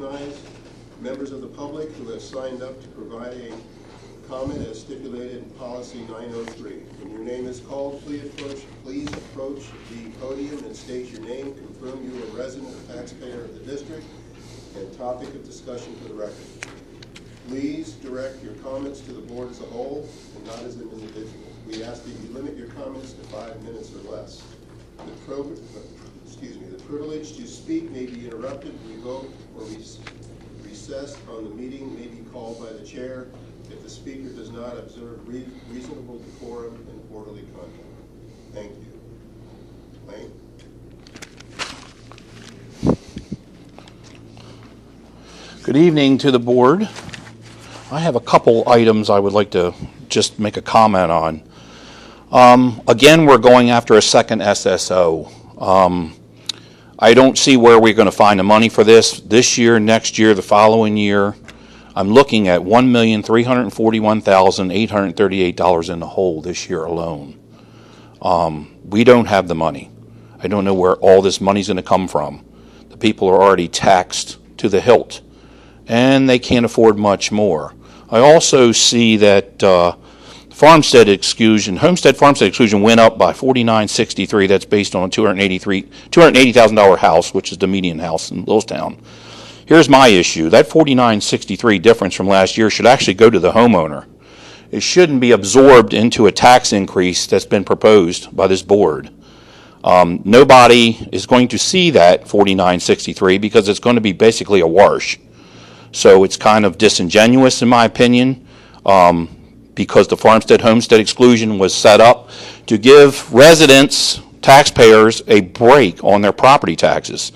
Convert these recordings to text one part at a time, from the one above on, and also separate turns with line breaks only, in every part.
recognize members of the public who have signed up to provide a comment as stipulated in policy 903. When your name is called, please approach the podium and state your name, confirm you are a resident or taxpayer of the district, and topic of discussion for the record. Please direct your comments to the board as a whole and not as an individual. We ask that you limit your comments to 5 minutes or less. The privilege to speak may be interrupted, revoked, or recessed on the meeting may be called by the chair if the speaker does not observe reasonable decorum and orderly conduct. Thank you. Wayne?
Good evening to the board. I have a couple items I would like to just make a comment on. Again, we're going after a second SSO. I don't see where we're going to find the money for this year, next year, the following year. I'm looking at $1,341,838 in the hole this year alone. We don't have the money. I don't know where all this money's going to come from. The people are already taxed to the hilt, and they can't afford much more. I also see that homestead farmstead exclusion went up by $49.63. That's based on a $280,000 house, which is the median house in Lewistown. Here's my issue. That $49.63 difference from last year should actually go to the homeowner. It shouldn't be absorbed into a tax increase that's been proposed by this board. Nobody is going to see that $49.63 because it's going to be basically a wash. So it's kind of disingenuous in my opinion, because the homestead exclusion was set up to give residents, taxpayers, a break on their property taxes.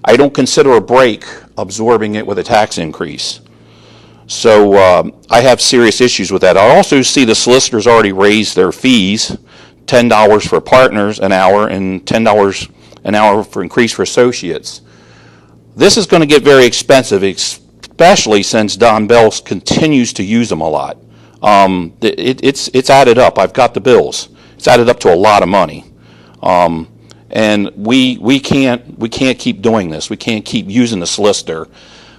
I don't consider a break absorbing it with a tax increase. So I have serious issues with that. I also see the solicitors already raised their fees, $10 for partners an hour and $10 an hour for increase for associates. This is going to get very expensive, especially since Don Bell continues to use them a lot. It's added up. I've got the bills. It's added up to a lot of money. And we can't keep doing this. We can't keep using the solicitor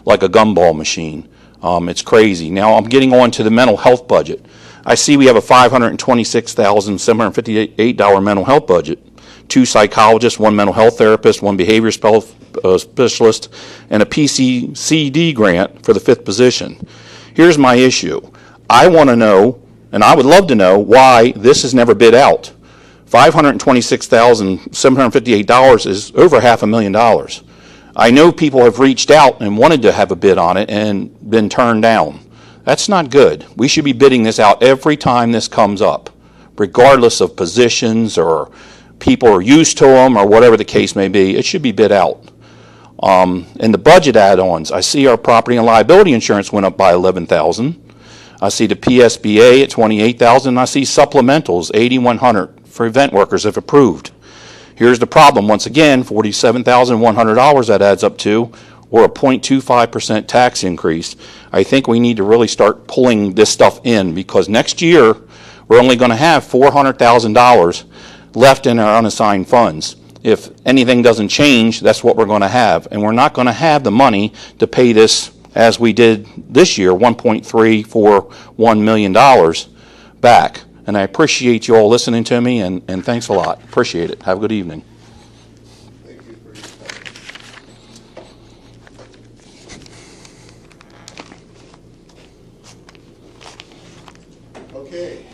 like a gumball machine. It's crazy. Now I'm getting on to the mental health budget. I see we have a $526,758 mental health budget. 2 psychologists, 1 mental health therapist, 1 behavior specialist, and a PCCD grant for the 5th position. Here's my issue. I want to know, and I would love to know, why this has never bid out. $526,758 is over $500,000. I know people have reached out and wanted to have a bid on it and been turned down. That's not good. We should be bidding this out every time this comes up, regardless of positions or people are used to them or whatever the case may be. It should be bid out. And the budget add-ons, I see our property and liability insurance went up by $11,000. I see the PSBA at $28,000. I see supplementals, $8,100 for event workers if approved. Here's the problem. Once again, $47,100 that adds up to, or a 0.25% tax increase. I think we need to really start pulling this stuff in because next year we're only going to have $400,000 left in our unassigned funds. If anything doesn't change, that's what we're going to have. And we're not going to have the money to pay this as we did this year, $1.341 million back. And I appreciate you all listening to me, and thanks a lot. Appreciate it. Have a good evening.
Thank you for your time. Okay.